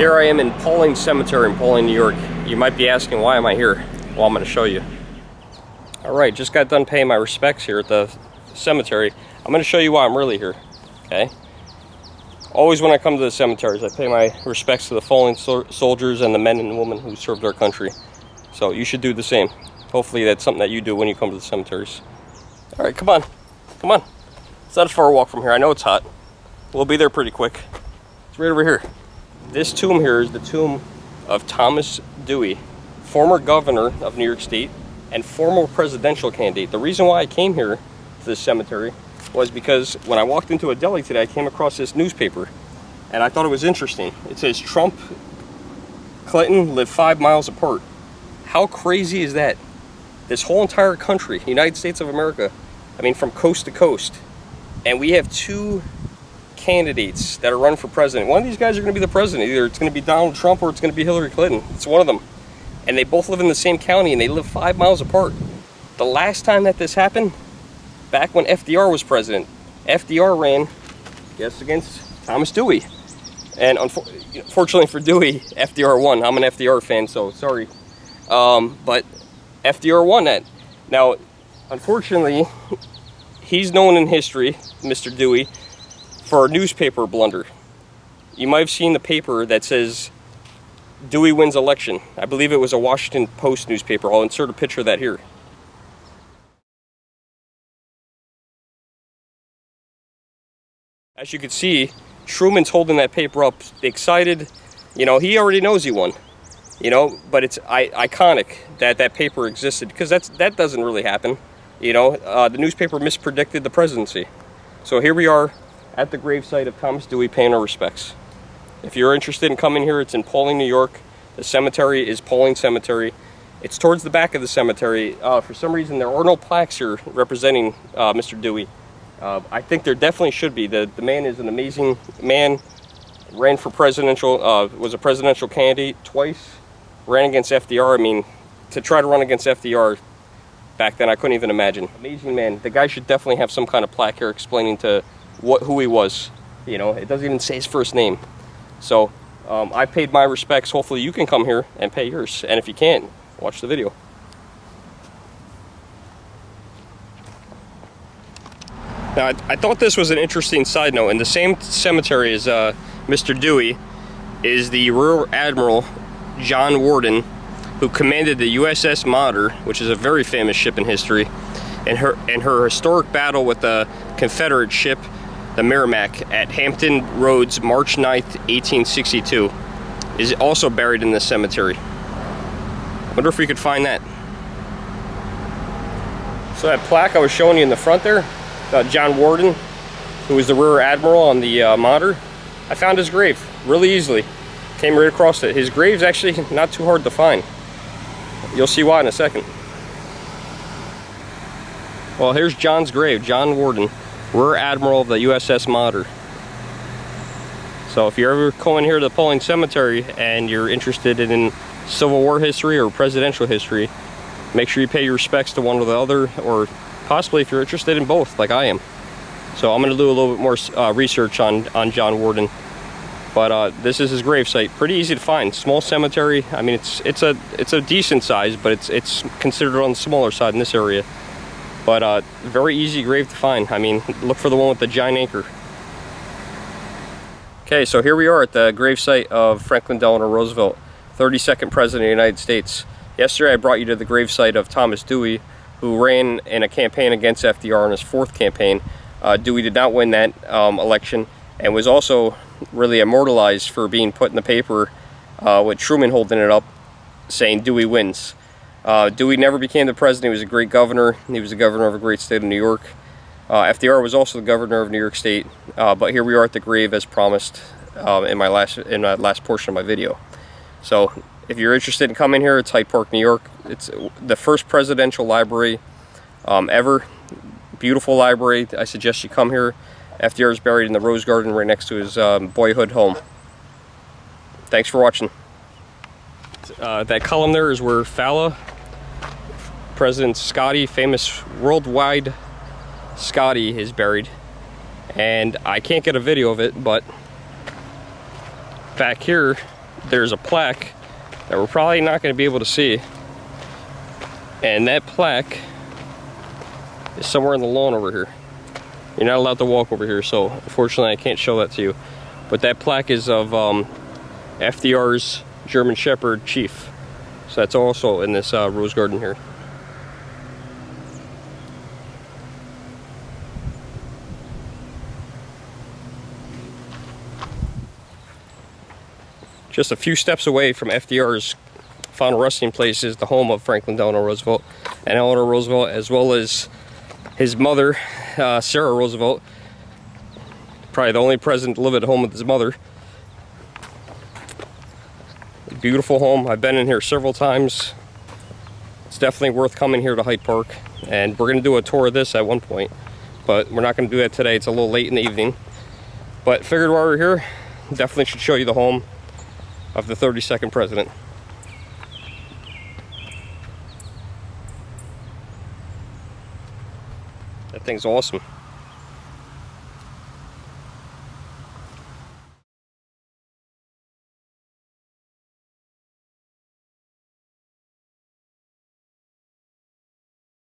Here I am in Pawling Cemetery in Pawling, New York. You might be asking, why am I here? Well, I'm going to show you. Alright, just got done paying my respects here at the cemetery. I'm going to show you why I'm really here, okay? Always when I come to the cemeteries, I pay my respects to the fallen soldiers and the men and women who served our country. So you should do the same. Hopefully that's something that you do when you come to the cemeteries. Alright, come on. Come on. It's not a far walk from here. I know it's hot. We'll be there pretty quick. It's right over here. This tomb here is the tomb of Thomas Dewey, former governor of New York State and former presidential candidate. The reason why I came here to this cemetery was because when I walked into a deli today, I came across this newspaper and I thought it was interesting. It says Trump, Clinton live 5 miles apart. How crazy is that? This whole entire country, United States of America, I mean from coast to coast, and we have two candidates that are running for president. One of these guys are going to be the president. Either it's going to be Donald Trump or it's going to be Hillary Clinton. It's one of them. And they both live in the same county and they live 5 miles apart. The last time that this happened, back when FDR was president, FDR ran, guess, against Thomas Dewey. And unfortunately for Dewey, FDR won. I'm an FDR fan, so sorry. But FDR won that. Now, unfortunately, he's known in history, Mr. Dewey, for a newspaper blunder. You might have seen the paper that says Dewey wins election. I believe it was a Washington Post newspaper. I'll insert a picture of that here. As you can see, Truman's holding that paper up, excited. You know, he already knows he won. You know, but it's iconic that that paper existed, because that doesn't really happen. You know, the newspaper mispredicted the presidency. So here we are at the gravesite of Thomas Dewey, paying our respects. If you're interested in coming here, it's in Pawling, New York. The cemetery is Pawling Cemetery. It's towards the back of the cemetery. For some reason, there are no plaques here representing Mr. Dewey. I think there definitely should be. The man is an amazing man. Ran for presidential, was a presidential candidate twice. Ran against FDR. I mean, to try to run against FDR back then, I couldn't even imagine. Amazing man. The guy should definitely have some kind of plaque here explaining to who he was. You know, it doesn't even say his first name. So I paid my respects. Hopefully you can come here and pay yours, and if you can't, watch the video. Now I thought this was an interesting side note. In the same cemetery as Mr. Dewey is the Rear Admiral John Worden, who commanded the USS Monitor, which is a very famous ship in history, and her historic battle with the Confederate ship the Merrimack at Hampton Roads, March 9th, 1862, is also buried in this cemetery. Wonder if we could find that. So that plaque I was showing you in the front there, John Worden, who was the Rear Admiral on the Monitor, I found his grave really easily. Came right across it. His grave's actually not too hard to find. You'll see why in a second. Well, here's John's grave, John Worden, Rear Admiral of the USS Monitor. So if you're ever going here to the Pawling Cemetery and you're interested in Civil War history or presidential history, make sure you pay your respects to one or the other, or possibly if you're interested in both, like I am. So I'm going to do a little bit more research on John Worden. But this is his gravesite. Pretty easy to find. Small cemetery. I mean, it's a decent size, but it's considered on the smaller side in this area. But very easy grave to find. I mean, look for the one with the giant anchor. Okay, so here we are at the gravesite of Franklin Delano Roosevelt, 32nd President of the United States. Yesterday I brought you to the gravesite of Thomas Dewey, who ran in a campaign against FDR in his fourth campaign. Dewey did not win that election, and was also really immortalized for being put in the paper with Truman holding it up saying Dewey wins. Dewey never became the president. He was a great governor. He was the governor of a great state of New York. FDR was also the governor of New York State. But here we are at the grave as promised in my last portion of my video. So if you're interested in coming here, it's Hyde Park, New York. It's the first presidential library ever. Beautiful library. I suggest you come here. FDR is buried in the Rose Garden right next to his boyhood home. Thanks for watching. That column there is where Fala, President Scotty, famous worldwide Scotty, is buried. And I can't get a video of it, but back here there's a plaque that we're probably not going to be able to see. And that plaque is somewhere in the lawn over here. You're not allowed to walk over here, so unfortunately I can't show that to you. But that plaque is of FDR's German Shepherd Chief. So that's also in this rose garden here. Just a few steps away from FDR's final resting place is the home of Franklin Delano Roosevelt and Eleanor Roosevelt, as well as his mother, Sarah Roosevelt. Probably the only president to live at home with his mother. Beautiful home. I've been in here several times. It's definitely worth coming here to Hyde Park, and we're going to do a tour of this at one point, but we're not going to do that today. It's a little late in the evening, but figured while we're here, definitely should show you the home of the 32nd president. That thing's awesome.